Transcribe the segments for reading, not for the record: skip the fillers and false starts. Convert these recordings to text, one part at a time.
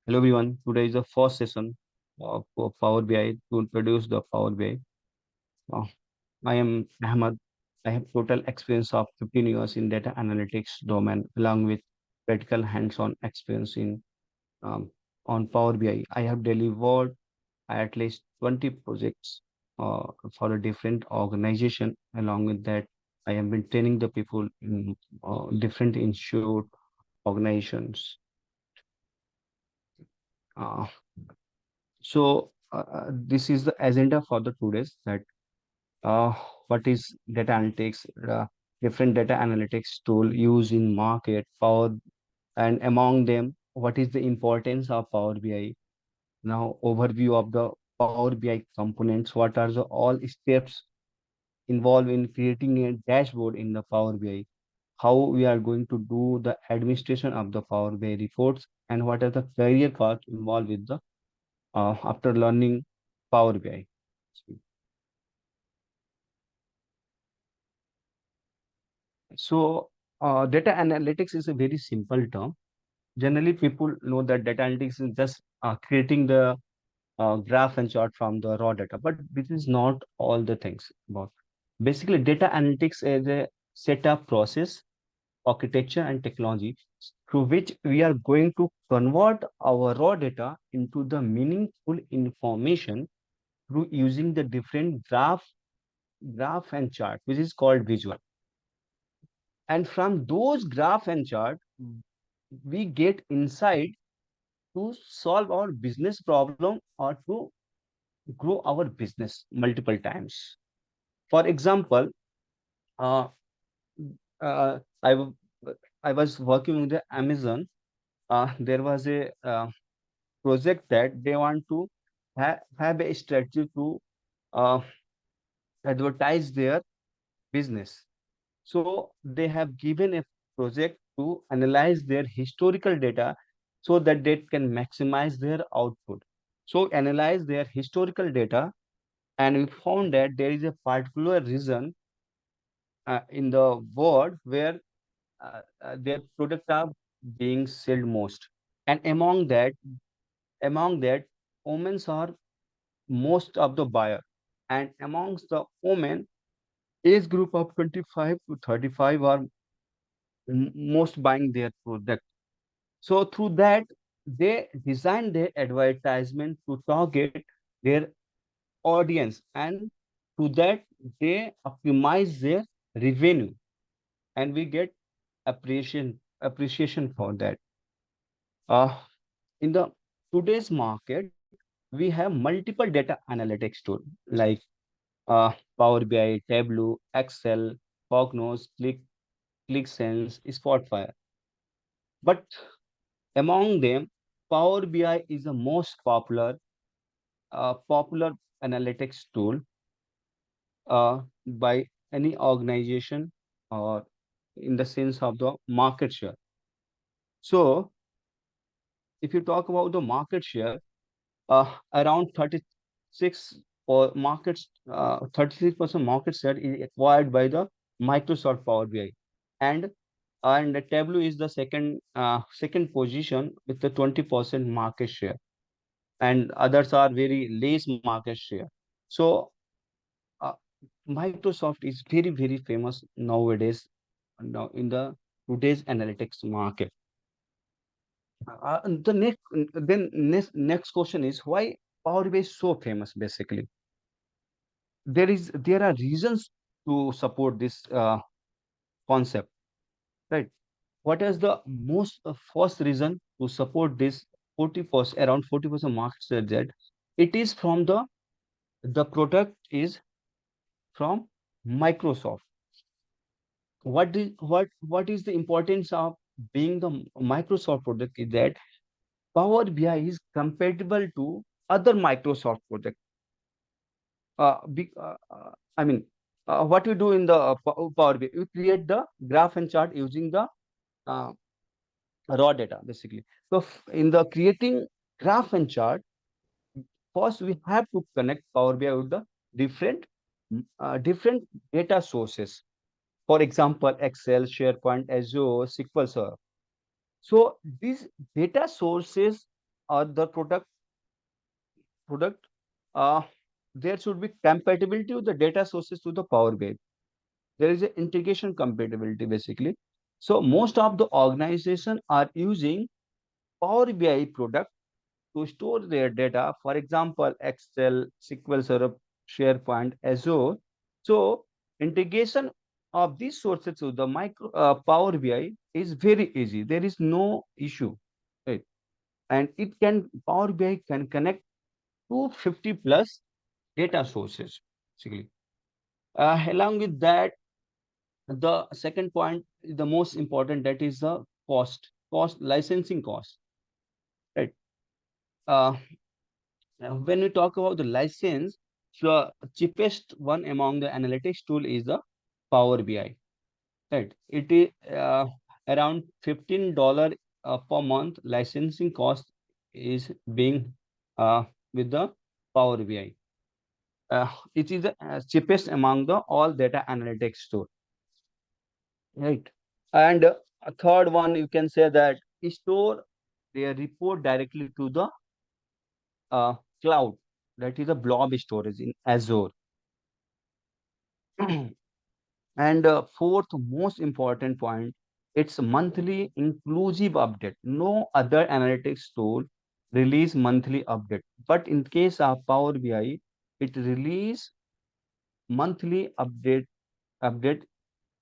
Hello everyone. Today is the first session of Power BI to introduce the Power BI. I am Ahmad. I have total experience of 15 years in data analytics domain, along with practical hands-on experience in um, on Power BI. I have delivered at least 20 projects for a different organization. Along with that, I have been training the people in different institute organizations. Uh, this is the agenda for the today's that what is data analytics, different data analytics tool used in market, power, and among them, what is the importance of Power BI? Now, overview of the Power BI components. What are the all steps involved in creating a dashboard in the Power BI? How we are going to do the administration of the Power BI reports, and what are the career path involved with the after learning Power BI. So, data analytics is a very simple term. Generally, people know that data analytics is just creating the graph and chart from the raw data, but this is not all the things about. Basically, data analytics is a setup process, architecture, and technology through which we are going to convert our raw data into the meaningful information through using the different graph and chart, which is called visual. And from those graph and chart, we get insight to solve our business problem or to grow our business multiple times. For example, uh, uh, I, w- I was working with the Amazon. There was a project that they want to have a strategy to uh, advertise their business. So they have given a project to analyze their historical data so that they can maximize their output. So analyze their historical data, and we found that there is a particular region in the world where their products are being sold most. And among that, women are most of the buyer. And amongst the women, age group of 25 to 35 are most buying their product. So through that, they design their advertisement to target their audience, and to that they optimize their revenue, and we get appreciation for that. Uh, in the today's market, we have multiple data analytics tool like Power BI, Tableau, Excel, Cognos, ClickSense, Spotfire. But among them, Power BI is the most popular analytics tool by any organization or in the sense of the market share. So, if you talk about the market share, around 36 or markets, 36% market share is acquired by the Microsoft Power BI, and and the Tableau is the second position with the 20% market share, and others are very less market share. So uh, Microsoft is very famous nowadays now in the today's analytics market. The next question is why Power BI is so famous. Basically, there are reasons to support this concept, right? What is the most first reason to support this 40%, around 40% market share? That it is from the product is from Microsoft. What is the importance of being the Microsoft product is that Power BI is compatible to other Microsoft projects. I mean, what we do in the Power BI, we create the graph and chart using the uh, raw data, basically. So in the creating graph and chart, first we have to connect Power BI with the different different data sources. For example, Excel, SharePoint, Azure, SQL Server. So these data sources or the product, uh, there should be compatibility with the data sources to the Power BI. There is a integration compatibility basically. So most of the organization are using Power BI product to store their data. For example, Excel, SQL Server, SharePoint, Azure. So integration of these sources to the micro Power BI is very easy. There is no issue, right? And it can Power BI can connect to 50 plus data sources basically. Along with that, the second point is the most important, that is the cost licensing cost, right? uh, when we talk about the license, the cheapest one among the analytics tool is the Power BI, right? It is around $15 per month licensing cost is being with the Power BI. It is the cheapest among the all data analytics tool, right? And a third one, you can say that store their report directly to the uh, cloud. That is a blob storage in Azure. And fourth most important point, it's monthly inclusive update. No other analytics tool release monthly update, but in case of Power BI, it release monthly update,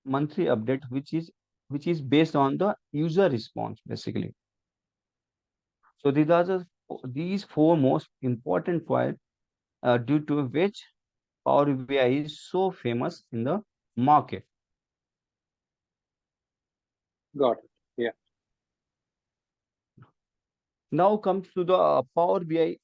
monthly update, which is based on the user response basically. So these four most important points due to which Power BI is so famous in the market. Got it. Yeah. Now comes to the Power BI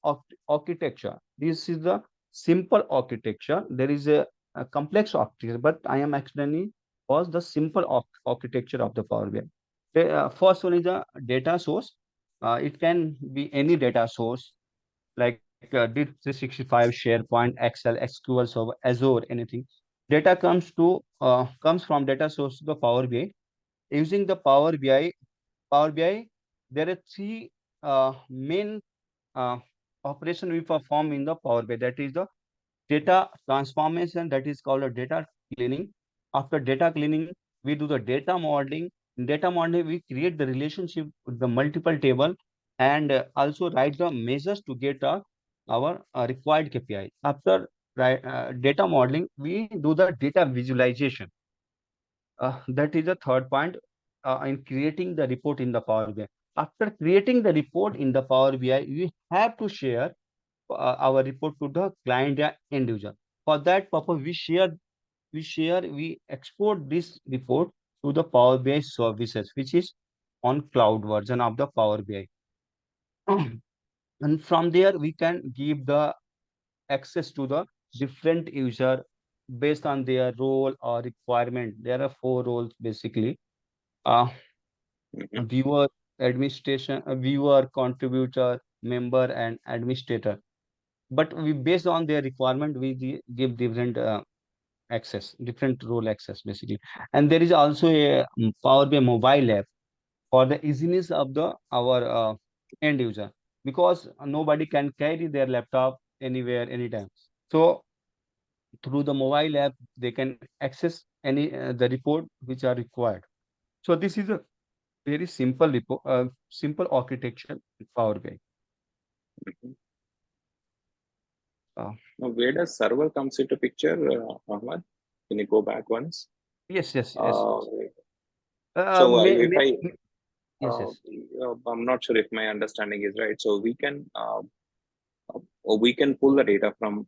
architecture. This is the simple architecture. There is a complex architecture, but I am explaining was the simple architecture of the Power BI. First one is the data source. It can be any data source like D365, SharePoint, Excel, SQL Server, Azure, anything. Data comes from data source to the Power BI. Using the Power BI, there are three main uh, operation we perform in the Power BI. That is the data transformation, that is called a data cleaning. After data cleaning, we do the data modeling. In data modeling, we create the relationship with the multiple table and also write the measures to get our required KPI. After data modeling, we do the data visualization. That is the third point in creating the report in the Power BI. After creating the report in the Power BI, we have to share our report to the client or end user. For that purpose, we export this report to the Power BI services, which is on cloud version of the Power BI. And from there, we can give the access to the different user based on their role or requirement. There are four roles basically. Uh, Mhm. viewer, viewer, contributor, member, and administrator. But we based on their requirement, we give different access, different role access basically. And there is also a Power BI mobile app for the easiness of the our end user, because nobody can carry their laptop anywhere anytime. So through the mobile app, they can access any the report which are required. So this is a very simple report, simple architecture in Power BI. Mhm. Uh, Now, where does server comes into picture, Ahmad? Can you go back once? yes, yes, yes. Uh, Uh, so, may, if may, I, yes, yes. I'm not sure if my understanding is right. So, we can pull the data from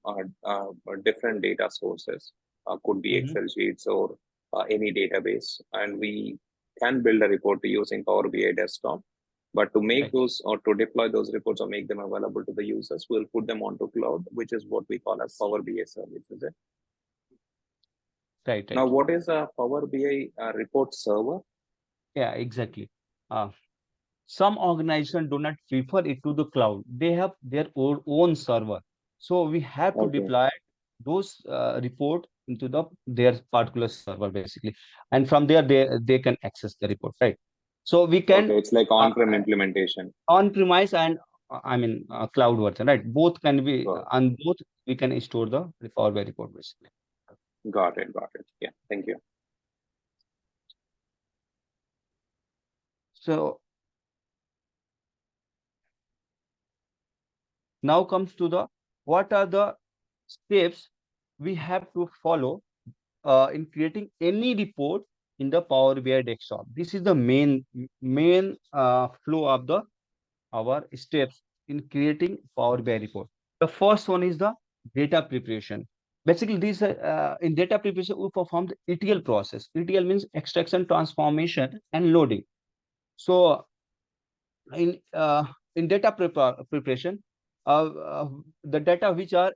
different data sources. Could be Hmm. Excel sheets or any database, and we can build a report using Power BI desktop. But to make Right, those or to deploy those reports or make them available to the users, we'll put them onto cloud, which is what we call as Power BI service. Is it? right, Now, right. what is a Power BI report server? Yeah, exactly. Uh, some organizations do not prefer it to the cloud. They have their own server. So we have to Okay. deploy those report into their particular server basically. And from there, they can access the report, right? So we can Okay, it's like uh, on-prem implementation. on premise and I mean, cloud version, right? Both can be Got on both. We can store the Power BI report basically. got it. Got it. Yeah. Thank you. So now comes to the what are the steps we have to follow in creating any report in the Power BI desktop. This is the main flow of the our steps in creating Power BI report. The first one is the data preparation. Basically, this in data preparation we perform the ETL process. ETL means extraction, transformation, and loading. So in data preparation, the data which are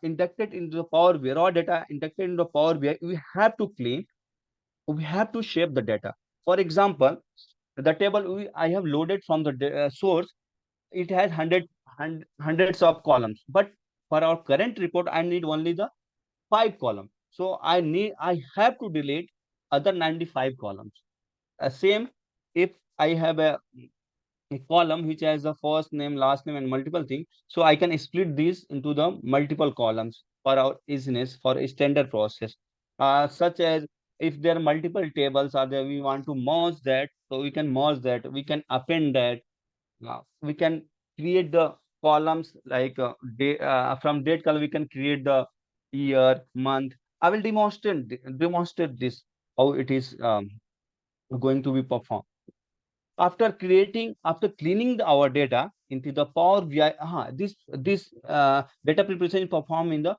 inducted into the Power BI, raw data inducted into the Power BI, we have to clean, we have to shape the data. For example, the table I have loaded from the source, it has hundreds of columns. But for our current report, I need only the 5 columns. So I have to delete other 95 columns. Same if I have a column which has the first name, last name, and multiple things. So I can split these into the multiple columns for our easiness for a standard process. Such as if there are multiple tables are there, we want to merge that, so we can merge that, we can append that, we can create the columns like from date column we can create the year, month. I will demonstrate this how it is going to be performed. After cleaning our data into the Power BI, this data preparation is performed in the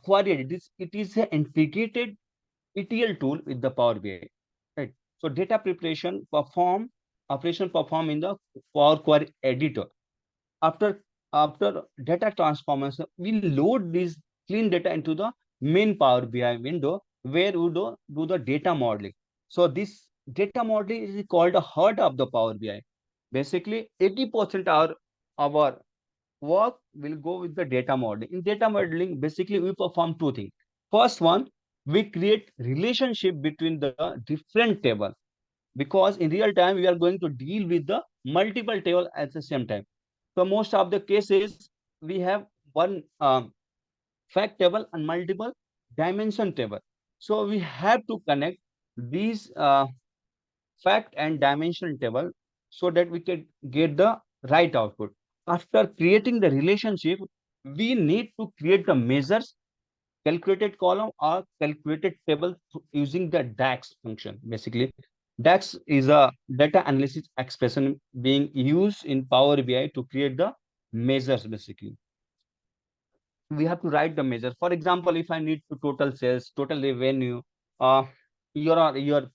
query. It is an integrated ETL tool with the Power BI. Right. So data preparation perform in the Power Query editor. After data transformation, we load this clean data into the main Power BI window where we do the data modeling. So this data modeling is called the heart of the Power BI. Basically, 80% our work will go with the data modeling. In data modeling, basically we perform two things. First one, we create relationship between the different table, because in real time we are going to deal with the multiple table at the same time. So most of the cases we have one fact table and multiple dimension table. So we have to connect these fact and dimension table so that we can get the right output. After creating the relationship, we need to create the measures, calculated column or calculated table using the DAX function. Basically, DAX is a data analysis expression being used in Power BI to create the measures. Basically, we have to write the measures. For example, if I need to total sales, total revenue, uh, your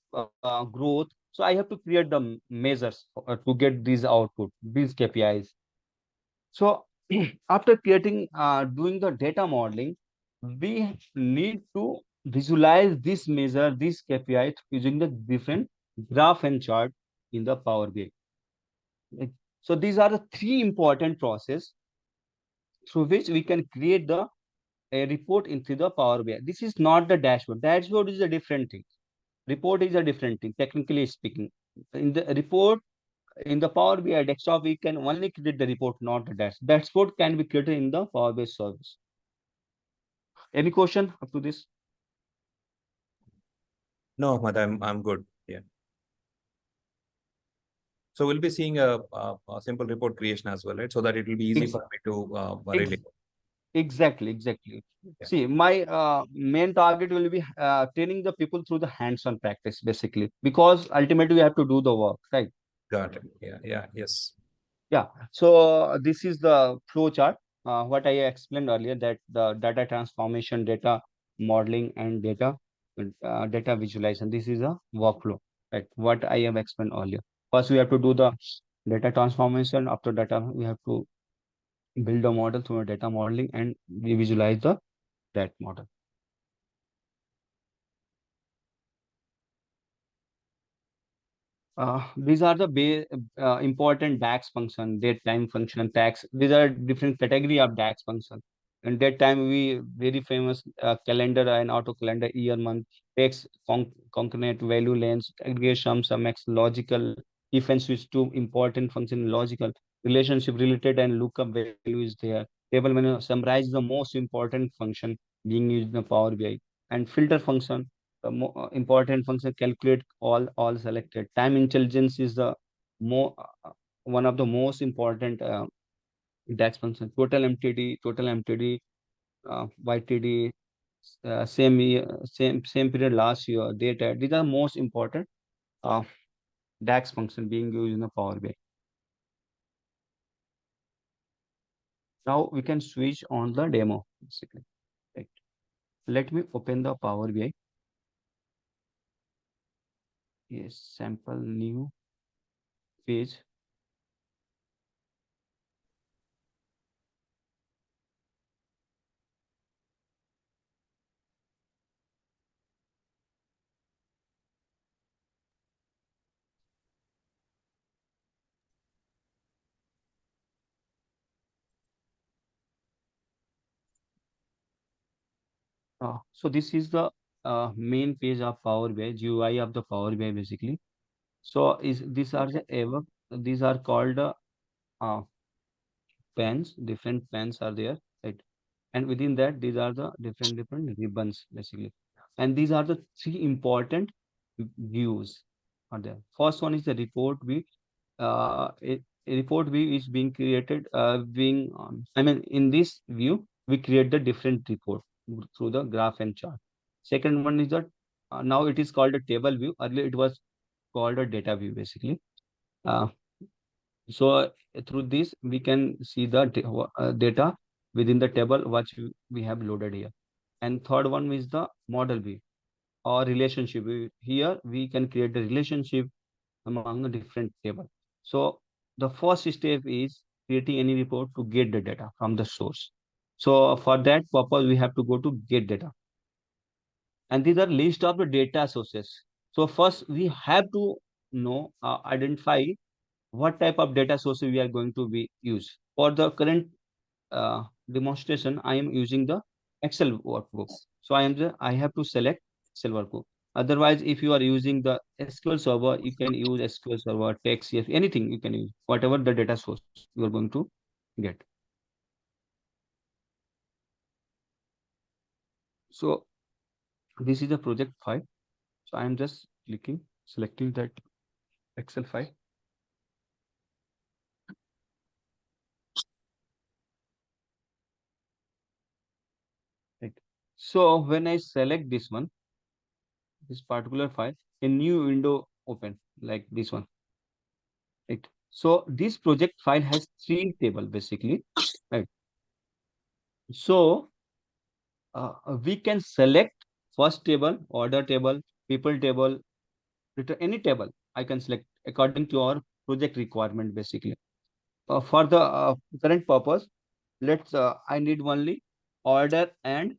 growth, so I have to create the measures to get these output, these KPIs. So after creating, doing the data modeling, we need to visualize this measure, this KPI using the different graph and chart in the Power BI. Right? So these are the three important process through which we can create the a report into the Power BI. This is not the dashboard. Dashboard is a different thing. Report is a different thing, technically speaking. In the report, in the Power BI desktop, we can only create the report, not the dashboard. Dashboard can be created in the Power BI service. Any question up to this? No, Ahmad, I'm good. Yeah. So we'll be seeing a simple report creation as well, right? So that it will be easy Ex for me to ex relate. exactly. Yeah. See, my main target will be training the people through the hands-on practice, basically, because ultimately we have to do the work, right? Got it. Yeah. Yeah. Yes. Yeah, so this is the flow chart. What I explained earlier, that the data transformation, data modeling, and data visualization. This is a workflow, right? What I have explained earlier. First, we have to do the data transformation. After data, we have to build a model through a data modeling, and we visualize the that model. These are the important DAX function, date time function, tax. These are different category of DAX function. And that time we very famous calendar and auto calendar, year, month, text, concurrent, value, length, aggregate, sum, max, logical, if and switch to important function, logical. relationship related and lookup value is there. Table menu summarize the most important function being used in the Power BI. And filter function, the important function, calculate all selected. Time intelligence is the more one of the most important DAX function. Total MTD, YTD, same year, same period last year, data. These are most important uh, DAX function being used in the Power BI. Now we can switch on the demo basically. Right. Let me open the Power BI. Yes, sample new page. So this is the main page of Power BI, GUI of the Power BI basically. So is these are Okay. the ever these are called uh, pens. Different pens are there, right? And within that, these are the different ribbons basically. And these are the three important views are there. First one is the report view. A report view is being created, I mean, in this view, we create the different report through the graph and chart. Second one is that now it is called a table view. Earlier it was called a data view basically. Uh, so through this, we can see the data within the table which we have loaded here. And third one is the model view or relationship. Here we can create the relationship among the different table. So the first step is creating any report to get the data from the source. So for that purpose, we have to go to get data. And these are list of the data sources. So first we have to know, identify what type of data source we are going to be use. For the current demonstration, I am using the Excel workbook. So I have to select Excel workbook. Otherwise, if you are using the SQL Server, you can use SQL Server, text, yes, anything you can use, whatever the data source you are going to get. So this is the project file. So I am just selecting that Excel file. Right. So when I select this particular file, a new window open like this one. Right. So this project file has three table basically. Right. So we can select first table, order table, people table, any table. I can select according to our project requirement basically. For the current purpose, I need only order and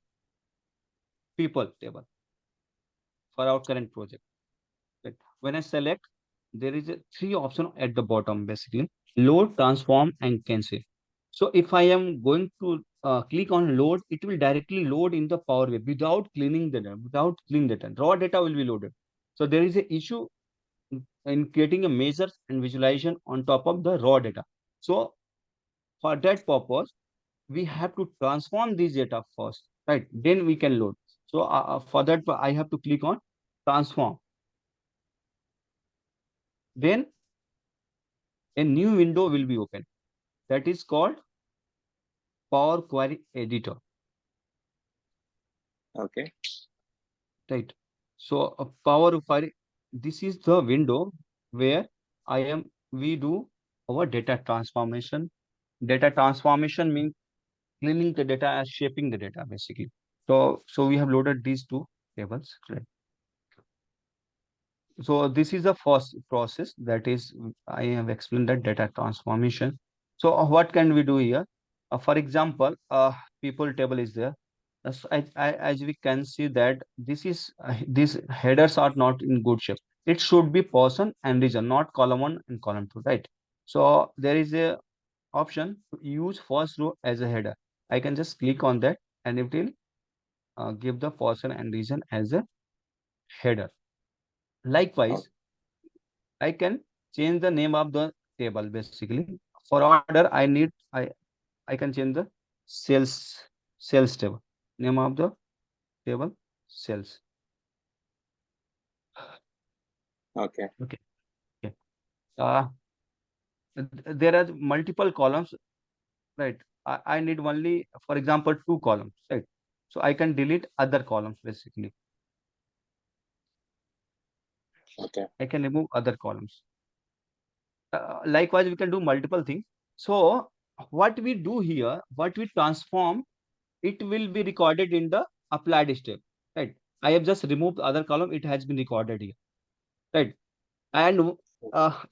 people table for our current project. Right. When I select, there is a three option at the bottom basically: load, transform, and cancel. So if I am going to click on load, it will directly load in the Power BI without cleaning the data, without clean data. Raw data will be loaded. So there is a issue in creating a measure and visualization on top of the raw data. So for that purpose, we have to transform this data first, right? Then we can load. So for that, I have to click on transform. Then a new window will be open. That is called Power Query Editor, Okay. right? So a Power Query, this is the window where we do our data transformation. Data transformation means cleaning the data and shaping the data basically. So we have loaded these two tables, right? So this is the first process, that is, I have explained that data transformation. So what can we do here? For example, people table is there. As we can see that these headers are not in good shape. It should be person and region, not column one and column two, right? So there is a option to use first row as a header. I can just click on that and it will give the person and region as a header. Okay. Likewise, I can change the name of the table basically. for order, I can change the sales sales table. Name of the table sales. Okay. Okay. Okay. Uh, there are multiple columns, right? I need only, for example, two columns, right? So I can delete other columns basically. Okay. I can remove other columns. Likewise, we can do multiple things. So what we do here, what we transform, it will be recorded in the applied step, right? I have just removed the other column. It has been recorded here, right? And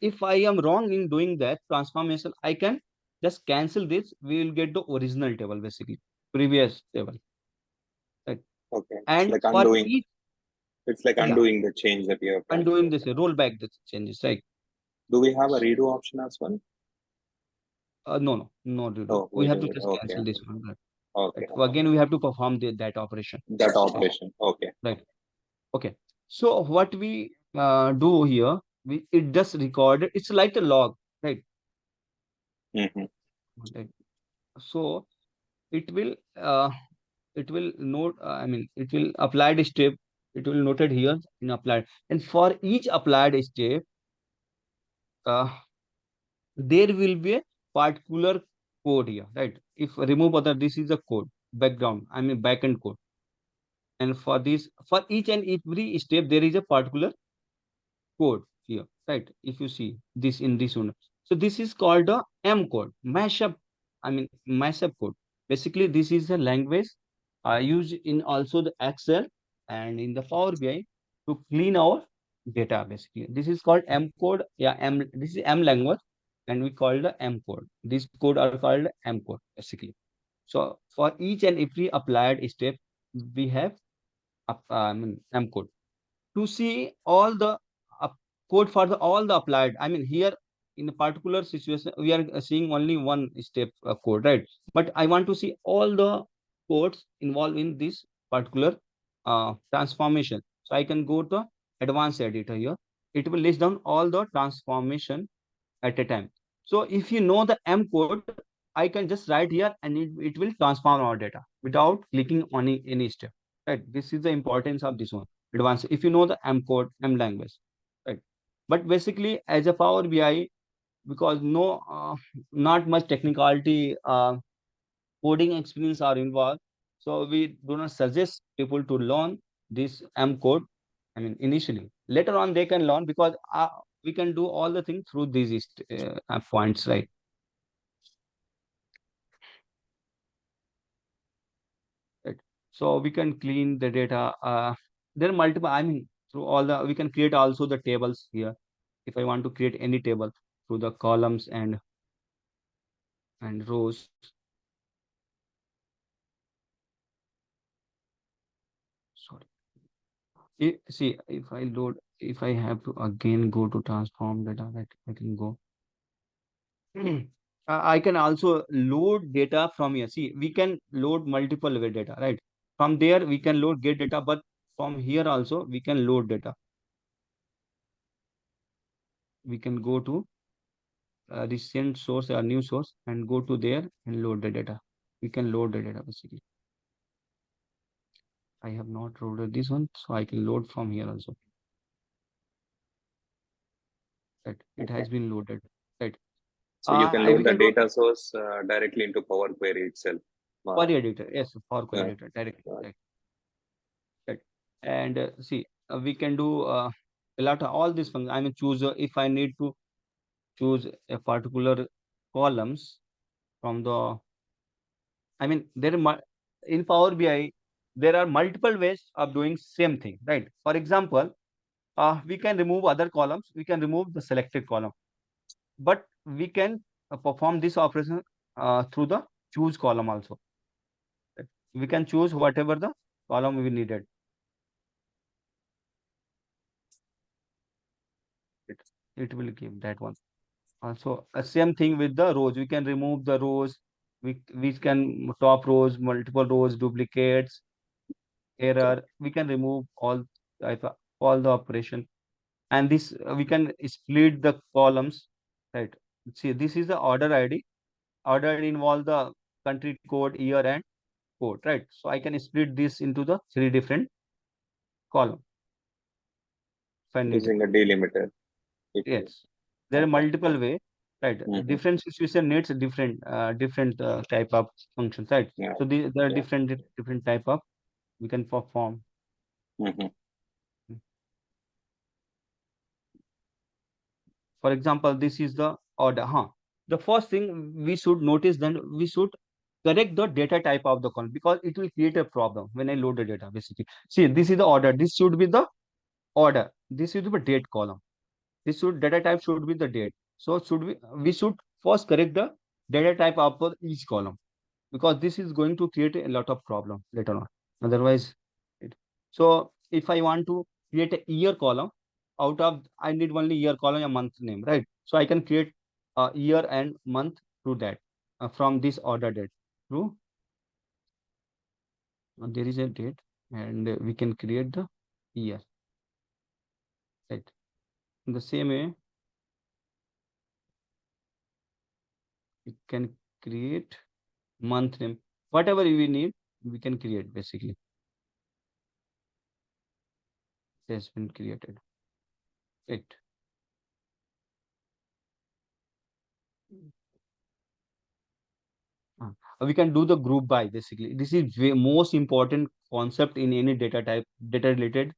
if I am wrong in doing that transformation, I can just cancel this. We will get the original table, basically, previous table, right? Okay. It's And like for undoing. each, It's like yeah, undoing the change that you have done. undoing this, roll back the changes, right? Do we have a redo option as well? No, Dudu. Oh, We we have do to it. just Okay. cancel this one, right? Okay. Right. So again, we have to perform that operation, That right? operation. Okay. Right. Okay. So what we do here, it just recorded. It's like a log, right? Mm-hmm. Right. So it will note. I mean, it will applied step. It will noted here in applied, and for each applied step, uh, there will be a particular code here, right? If remove other, this is a code background. I mean backend code, and for this, for each and every step, there is a particular code here, right? If you see this in this one, so this is called the M code mashup. I mean mashup code. Basically, this is a language used in also the Excel and in the Power BI to clean our data. Basically, this is called M code. Yeah, M. This is M language, and we call the M code. These code are called M code basically. So for each and every applied step, we have I mean M code to see all the up code for all the applied. I mean, here in a particular situation, we are seeing only one step code, right? But I want to see all the codes involved in this particular transformation. So I can go to advanced editor here. It will list down all the transformation at a time. So if you know the M code, I can just write here and it will transform our data without clicking on any step. Right. This is the importance of this one. Advanced. If you know the M code, M language. Right. But basically, as a Power BI, because not much technicality coding experience are involved. So we do not suggest people to learn this M code. I mean, initially, later on they can learn because we can do all the things through these points, right? Right. So we can clean the data. There are multiple. I mean, through all the we can create also the tables here. If I want to create any table through the columns and rows. Sorry. See, if I load, if I have to again go to transform data, right? I can go. I can also load data from here. See, we can load multiple way data, right? From there, we can load get data, but from here also, we can load data. We can go to recent source or new source and go to there and load the data. We can load the data basically. I have not loaded this one, so I can load from here also. Right, it Okay. has been loaded. Right. So you can We load the can do data source directly into Power Query itself. for editor. Yes, for Uh, editor directly. uh, Right. Right. And see, we can do a lot of all these functions. I mean, choose if I need to choose a particular columns from the. I mean, in Power BI there are multiple ways of doing same thing, right? For example, we can remove other columns. We can remove the selected column, but we can perform this operation through the choose column also. Right? We can choose whatever the column we needed. It, it will give that one. Also, same thing with the rows. We can remove the rows. We can top rows, multiple rows, duplicates, okay. error. We can remove all the operation, and this we can split the columns, right? See, this is the order ID. Order ID involve the country code, year, and code, right? So I can split this into the three different column if I need it. Using a delimiter. API. Yes, there are Okay. multiple way, right? Mm-hmm. Different situation needs different type of functions, right? Yeah. So there are Yeah. different type of we can perform. Mm-hmm. For example, this is the order. Huh. The first thing we should notice, then we should correct the data type of the column because it will create a problem when I load the data. Basically, see, this is the order. This should be the order. This should be the date column. This should data type should be the date. So we should first correct the data type of each column because this is going to create a lot of problem later on. Otherwise, it, so if I want to create a year column, out of I need only year column a month name, right? So I can create a year and month through that from this order date through there is a date and we can create the year, right? In the same way, we can create month name, whatever we need, we can create basically. It has been created. It. Uh, we can do the group by basically. This is most important concept in any data type, data related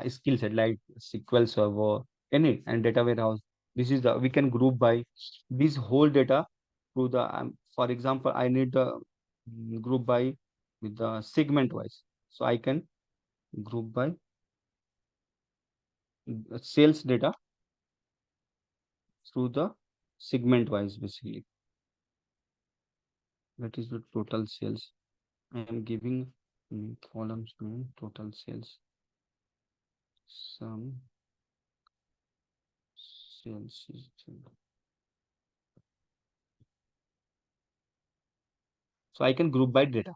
skill set like SQL Server, any and data warehouse. This is the we can group by this whole data through the. For example, I need the group by with the segment wise. So I can group by sales data through the segment wise basically. That is the total sales. I am giving columns name total sales. Some sales is so I can group by data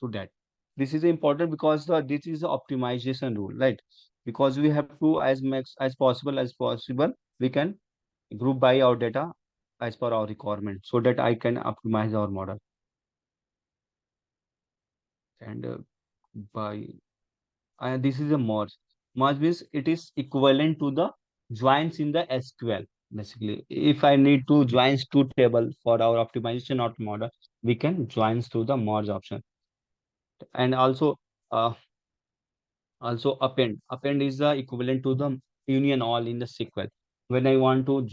to that. This is important because this is the optimization rule, right? Because we have to as much as possible, we can group by our data as per our requirement so that I can optimize our model. And by this is a merge. Merge means it is equivalent to the joins in the SQL. Basically, if I need to joins two tables for our optimization of model, we can joins through the merge option. And uh, also append. Append is the equivalent to the union all in the SQL. When I want to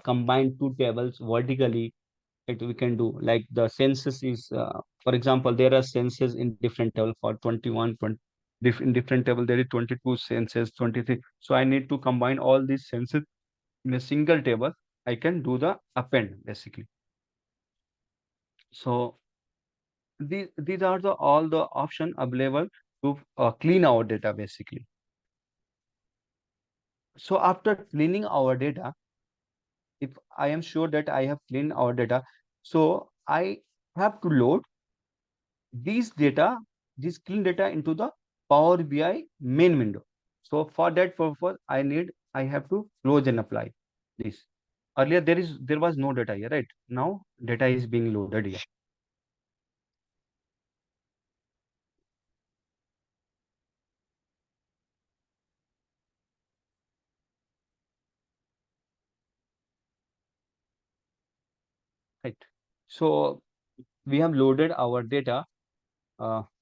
combine two tables vertically, it we can do like the census is for example there are census in different table for 21 20 in different table there is 22 census 23, so I need to combine all these census in a single table. I can do the append basically. So these are the all the option available to clean our data basically. So after cleaning our data, if I am sure that I have cleaned our data, so I have to load these data, this clean data into the Power BI main window. So for that purpose, I have to close and apply this. Earlier there was no data here, right? Now data is being loaded here. Right. So we have loaded our data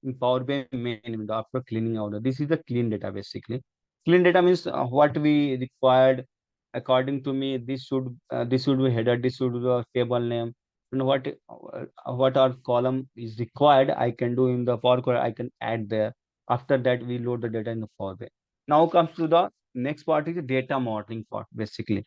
in Power BI main window after cleaning out. This is the clean data basically. Clean data means what we required. According to me, this should be header, this should be the table name, and what our column is required. I can do in the Power Query. I can add there. After that, we load the data in the Power BI. Now comes to the next part is the data modeling part basically.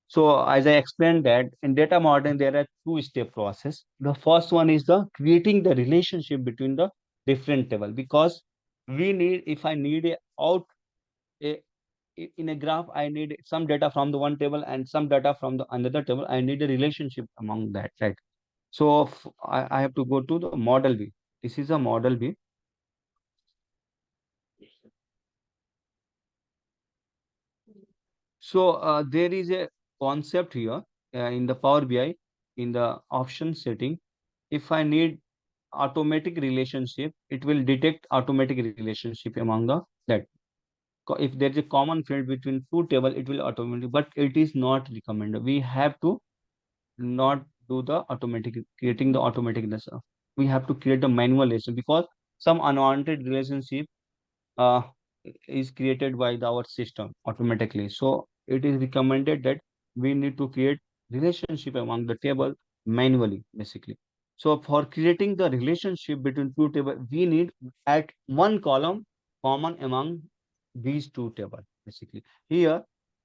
So as I explained that in data modeling, there are two-step process. The first one is the creating the relationship between the different table because if I need a, in a graph, I need some data from the one table and some data from the another table. I need a relationship among that, right? So I have to go to the model view. This is a model view. So there is a concept here. in the Power BI, in the option setting, if I need automatic relationship, it will detect automatic relationship among the that. If there is a common field between two table, it will automatically, but it is not recommended. We have to not do the automatic creating the automaticness. We have to create the manual relation because some unwanted relationship uh, is created by our system automatically. So it is recommended that we need to create relationship among the table manually, basically. So for creating the relationship between two table, we need at one column common among these two table, basically. Here,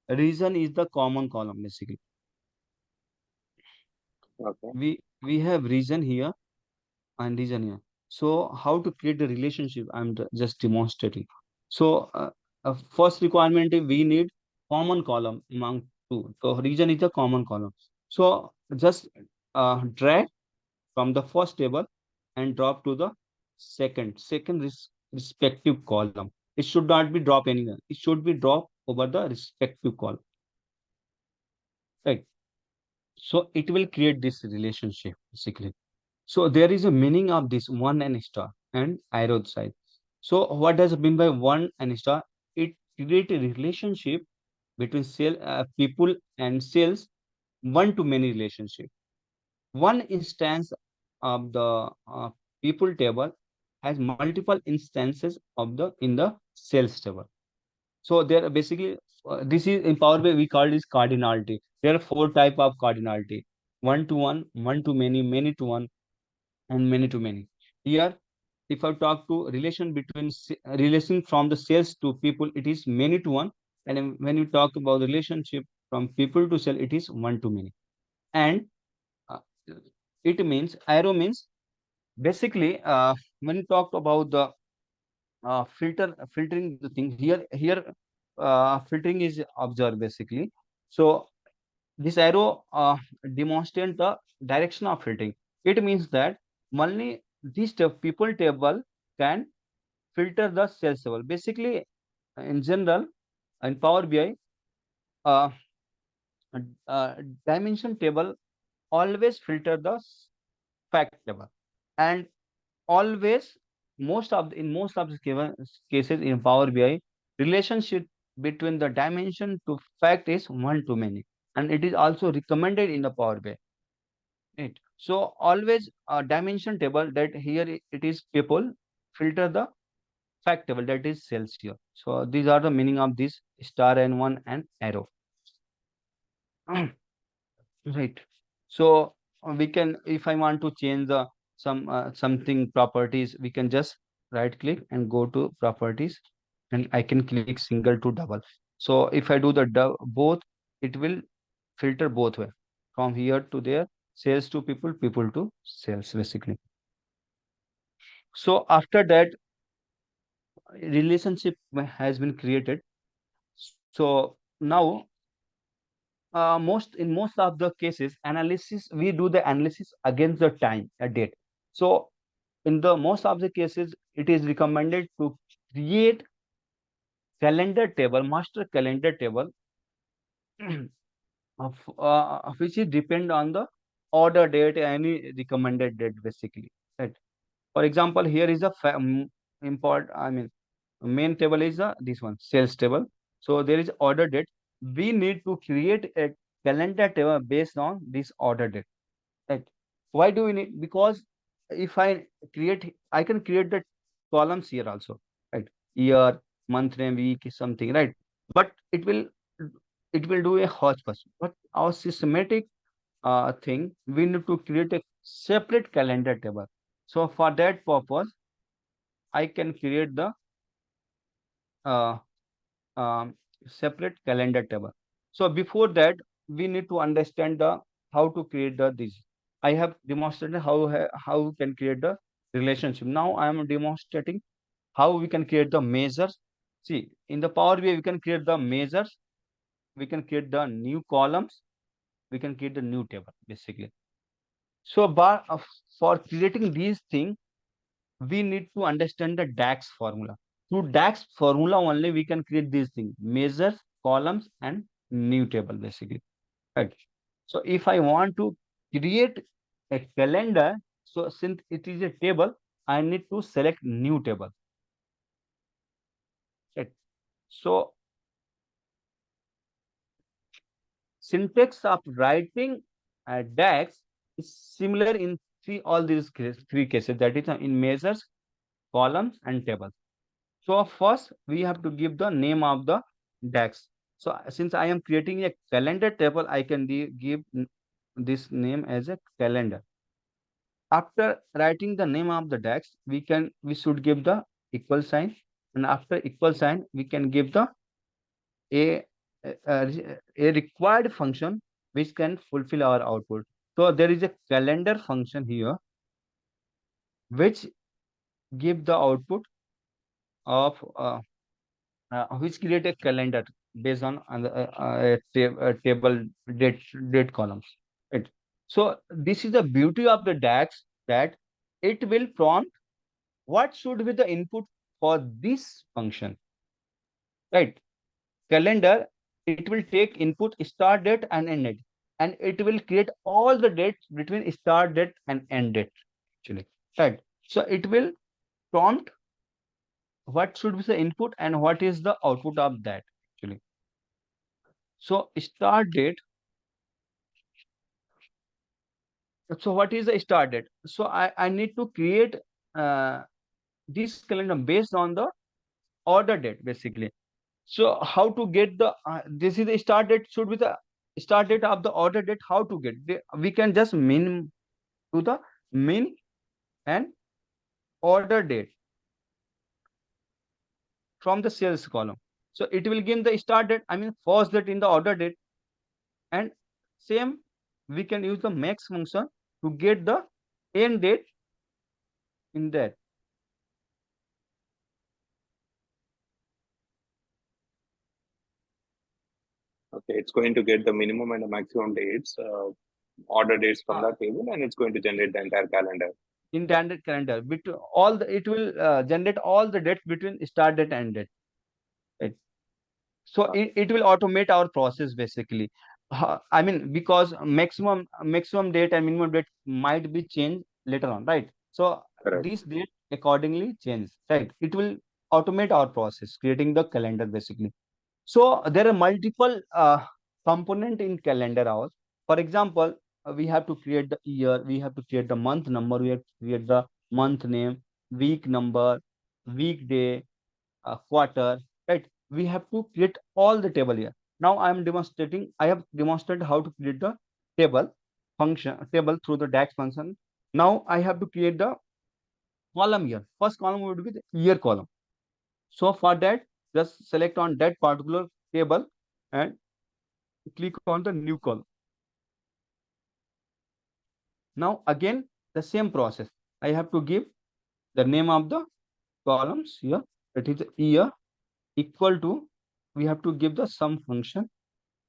reason is the common column, basically. Okay. We have reason here and reason here. So how to create the relationship? I'm just demonstrating. So first requirement is we need common column among two. So reason is the common column. So just drag from the first table and drop to the second respective column. It should not be drop anywhere. It should be drop over the respective column. Right. So it will create this relationship basically. So there is a meaning of this one and star and arrow side. So what does it mean by one and star? It create a relationship between people and cells, one to many relationship. One instance of the people table has multiple instances of the in the cells table. So there are basically this is in Power BI we call this cardinality. There are four type of cardinality: one, one to many, many to one, and many to many. Here, if I talk to relation between relation from the sales to people, it is many to one. And then when you talk about relationship from people to sell, it is one to many. And uh, it means arrow means basically when you talk about the filtering the thing here filtering is observed basically. So this arrow demonstrates the direction of filtering. It means that only this people table can filter the sales level. Basically, in general, in Power BI, uh, uh, dimension table always filter the fact table, and always in most of the cases in Power BI, relationship between the dimension to fact is one to many, and it is also recommended in the Power BI. Right. So always a dimension table that here it is people filter the fact table that is sales here. So these are the meaning of this star and one and arrow. Right. So we can, if I want to change the something properties, we can just right click and go to properties, and I can click single to double. So if I do the both, it will filter both way from here to there, sales to people, people to sales basically. So after that, relationship has been created. So now most of the cases analysis, we do the analysis against the time a date. So in the most of the cases, it is recommended to create calendar table, master calendar table of which is depend on the order date, any recommended date basically, right? For example, here is a import, I mean main table is this one sales table. So there is order date. We need to create a calendar table based on this order date, right? Why do we need? Because if I can create the columns here also, right? Year, month, and week is something, right? But it will do a hodgepodge. But our systematic thing, we need to create a separate calendar table. So for that purpose, I can create the uh, um, separate calendar table. So before that, we need to understand the how to create the this. I have demonstrated how we can create the relationship. Now I am demonstrating how we can create the measures. See, in the Power BI, we can create the measures, we can create the new columns, we can create the new table basically. So, for creating these things, we need to understand the DAX formula. Through DAX formula only we can create these things: measures, columns, and new table basically. Right. So if I want to create a calendar, so since it is a table, I need to select new table. Right. So syntax of writing DAX is similar in all these three cases, that is in measures, columns, and tables. So first we have to give the name of the DAX. So since I am creating a calendar table, I can give this name as a calendar. After writing the name of the DAX, we should give the equal sign, and after equal sign we can give the a a required function which can fulfill our output. So there is a calendar function here which give the output of which create a calendar based on a table date columns. Right. So this is the beauty of the DAX, that it will prompt what should be the input for this function. Right. Calendar, it will take input start date and end date, and it will create all the dates between start date and end date actually. Right. So it will prompt what should be the input and what is the output of that actually. So start date. So what is the start date? So I need to create uh, this calendar based on the order date basically. So how to get the this is the start date, should be the start date of the order date. How to get we can just min to the min and order date from the sales column. So it will give the start date, I mean first date in the order date, and same we can use the max function to get the end date in that. Okay, it's going to get the minimum and the maximum dates, order dates from Uh, that table, and it's going to generate the entire calendar. in standard calendar between all the, it will generate all the dates between start date and date. Right. So it will automate our process basically. I mean, because maximum date and minimum date might be changed later on, right? So Correct. this date accordingly change, right? It will automate our process, creating the calendar basically. So there are multiple component in calendar hours. For example, we have to create the year, we have to create the month number, we have to create the month name, week number, weekday, quarter, right? We have to create all the table here. Now I have demonstrated how to create the table through the DAX function. Now I have to create the column here. First column would be the year column. So for that, just select on that particular table and click on the new column. Now again, the same process. I have to give the name of the columns here. That is year equal to, we have to give the sum function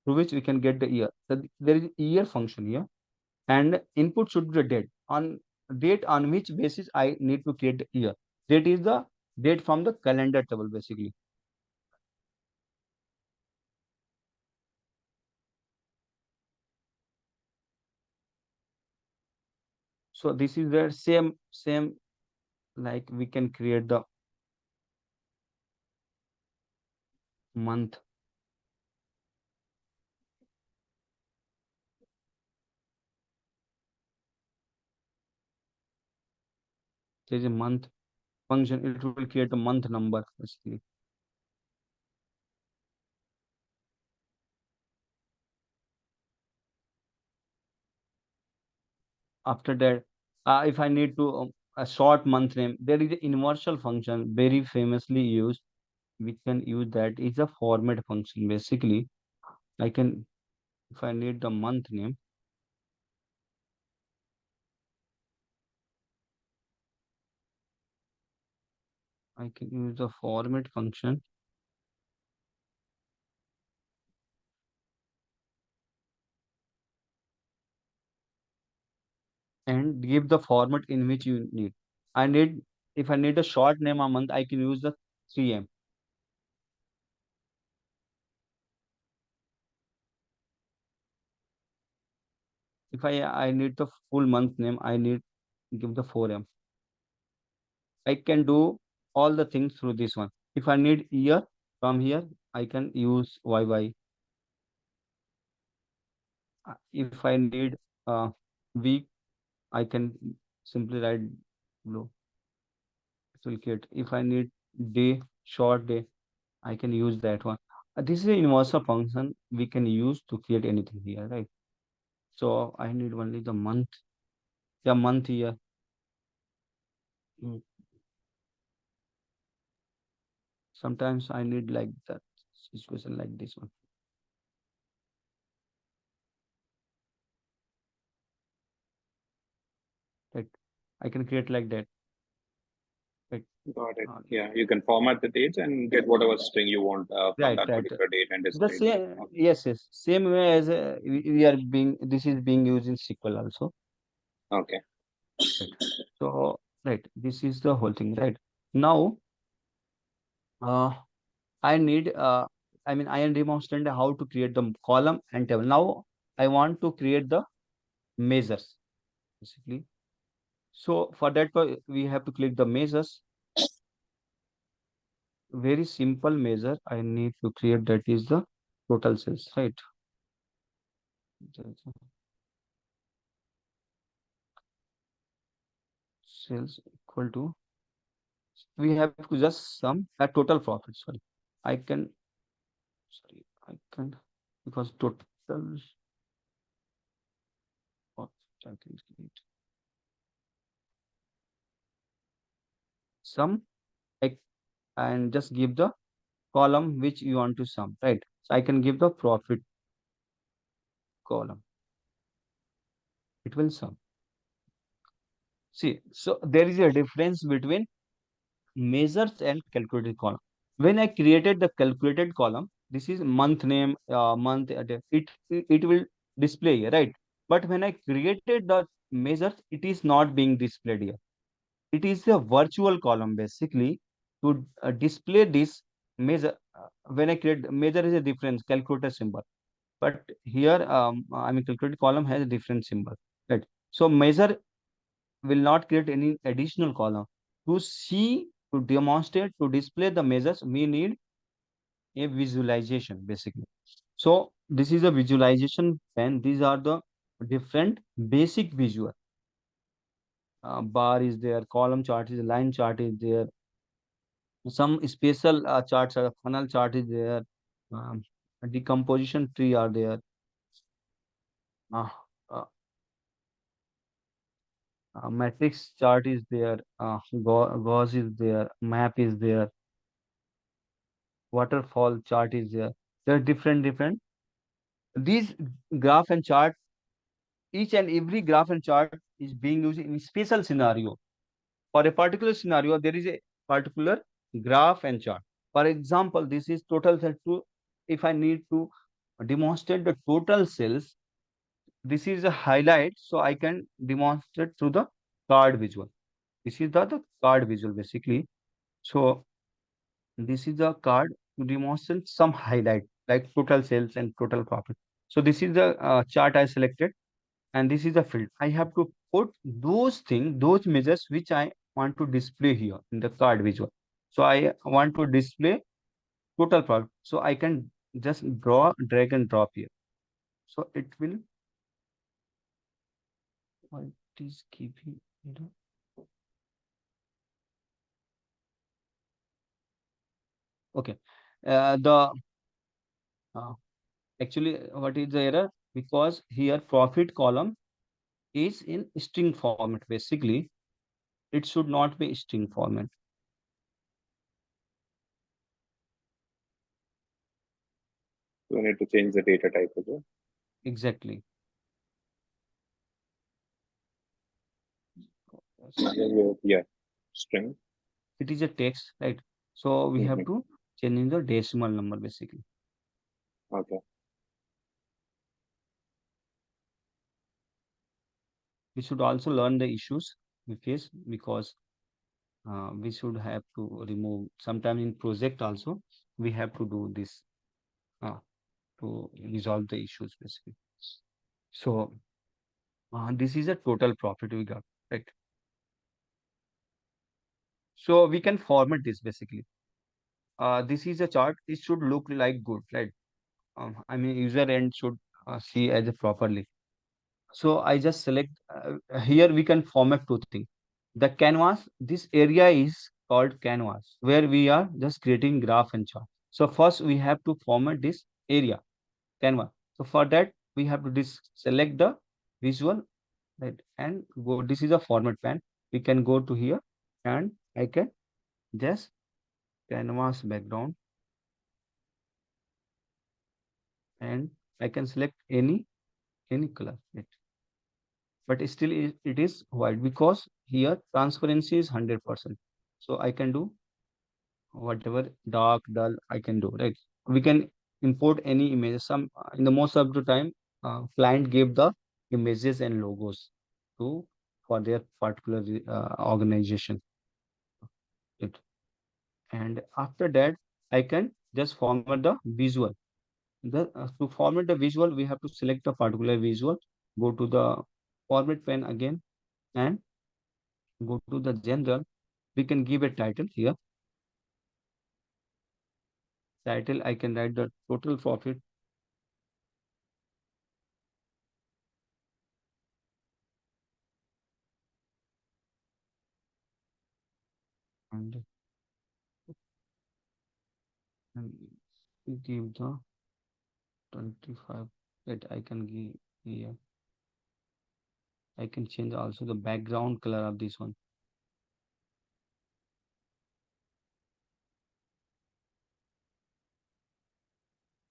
through which we can get the year. So there is year function here, and input should be the date on which basis I need to create the year. That is the date from the calendar table basically. So this is the same like we can create the month. There is a month function. It will create a month number basically. After that, if I need to a short month name, there is an universal function very famously used. We can use that. It's a format function basically. I can, if I need the month name, I can use the format function and give the format in which you need. I need, if I need a short name a month, I can use the 3M. If I need the full month name, I need give the 4M. I can do all the things through this one. If I need year, from here I can use YY. If I need week, I can simply write below. It will create. If I need day, short day, I can use that one. This is a universal function we can use to create anything here, right? So I need only the month, yeah, month, year. Mm, Sometimes I need like that situation like this one, right? I can create like that, right? Got it. Uh, Yeah, you can format the dates and get whatever string you want from right, that right. particular date and The display it there. same, yes, yes, same way as we are being. This is being used in SQL also, Okay. right? So, right, this is the whole thing, right? Now, uh, I need, I am demonstrating how to create the column and table. Now, I want to create the measures, basically. So, for that, we have to click the measures. Very simple measure I need to create, that is the total sales, right? Sales equal to, we have to just sum a total profit. Sorry, I can, sorry, I can, because total profit, I can create sum like, and just give the column which you want to sum, right? So I can give the profit column. It will sum. See, so there is a difference between measures and calculated column. When I created the calculated column, this is month name, month, it will display here, right? But when I created the measures, it is not being displayed here. It is a virtual column basically to display this measure. When I create measure is a difference calculator symbol, but here calculated column has a different symbol, right? So measure will not create any additional column. To see, to demonstrate, to display the measures, we need a visualization basically. So this is a visualization pen. These are the different basic visual. Bar is there, column chart is, line chart is there. Some special charts are, funnel chart is there. Um, Decomposition tree are there. Uh, uh, Matrix chart is there. Gauss is there. Map is there. Waterfall chart is there. There are different. These graph and chart, each and every graph and chart is being used in special scenario. For a particular scenario, there is a particular graph and chart. For example, this is total sales to, if I need to demonstrate the total sales, this is a highlight, so I can demonstrate through the card visual. This is the card visual basically. So this is the card to demonstrate some highlight like total sales and total profit. So this is the chart I selected, and this is the field. I have to put those things, those measures which I want to display here in the card visual. So I want to display total profit. So I can just draw, drag and drop here. So it will, what is giving, you know, okay. The uh, Actually, what is the error? Because here profit column is in string format. Basically, it should not be string format. So we need to change the data type as well. Exactly. Yeah, string. It is a text, right? So we have Hmm. to change in the decimal number basically. Okay. We should also learn the issues we face, because we should have to remove sometime in project also. We have to do this uh, to resolve the issues basically. So This is a total profit we got, right? So we can format this basically. This is a chart. It should look like good, right? I mean, user end should see as a properly. So I just select here we can format two things. The canvas, this area is called canvas where we are just creating graph and chart. So first we have to format this area canvas. So for that we have to select the visual, right, and go. This is a format pan. We can go to here and I can just canvas background and I can select any color. Right? But still it is white because here transparency is 100%. So I can do whatever dark, dull I can do, right? We can import any images. Some in the most of the time, client gave the images and logos to for their particular organization. It and after that I can just format the visual. To format the visual, we have to select a particular visual, go to the format pen again, and go to the general. We can give a title here. Title, I can write the total profit and, and give the 25 that I can give here. I can change also the background color of this one.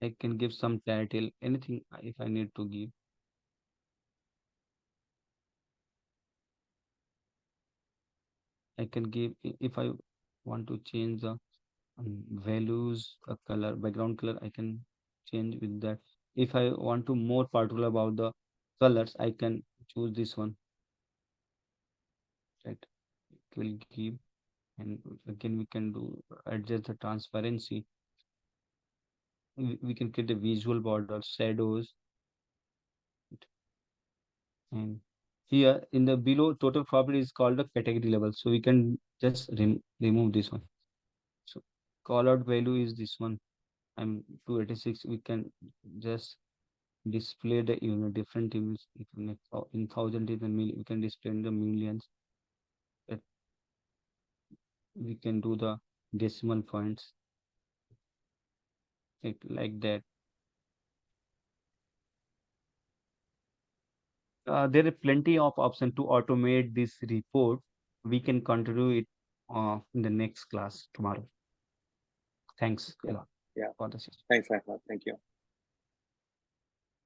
I can give some title, anything if I need to give. I can give if I want to change the values, color, background color, I can change with that. If I want to more particular about the colors, I can choose this one, right? It will give, and again we can do adjust the transparency. We can create a visual border, shadows, and here in the below total property is called the category level. So we can just remove this one. So call out value is this one. I'm 286. We can just display the unit different units in thousand is the million. We can display in the millions. That we can do the decimal points like that. There are plenty of options to automate this report. We can continue it in the next class tomorrow. Thanks a Yeah, lot yeah. for the session. Thanks, Ahmad. Thank you.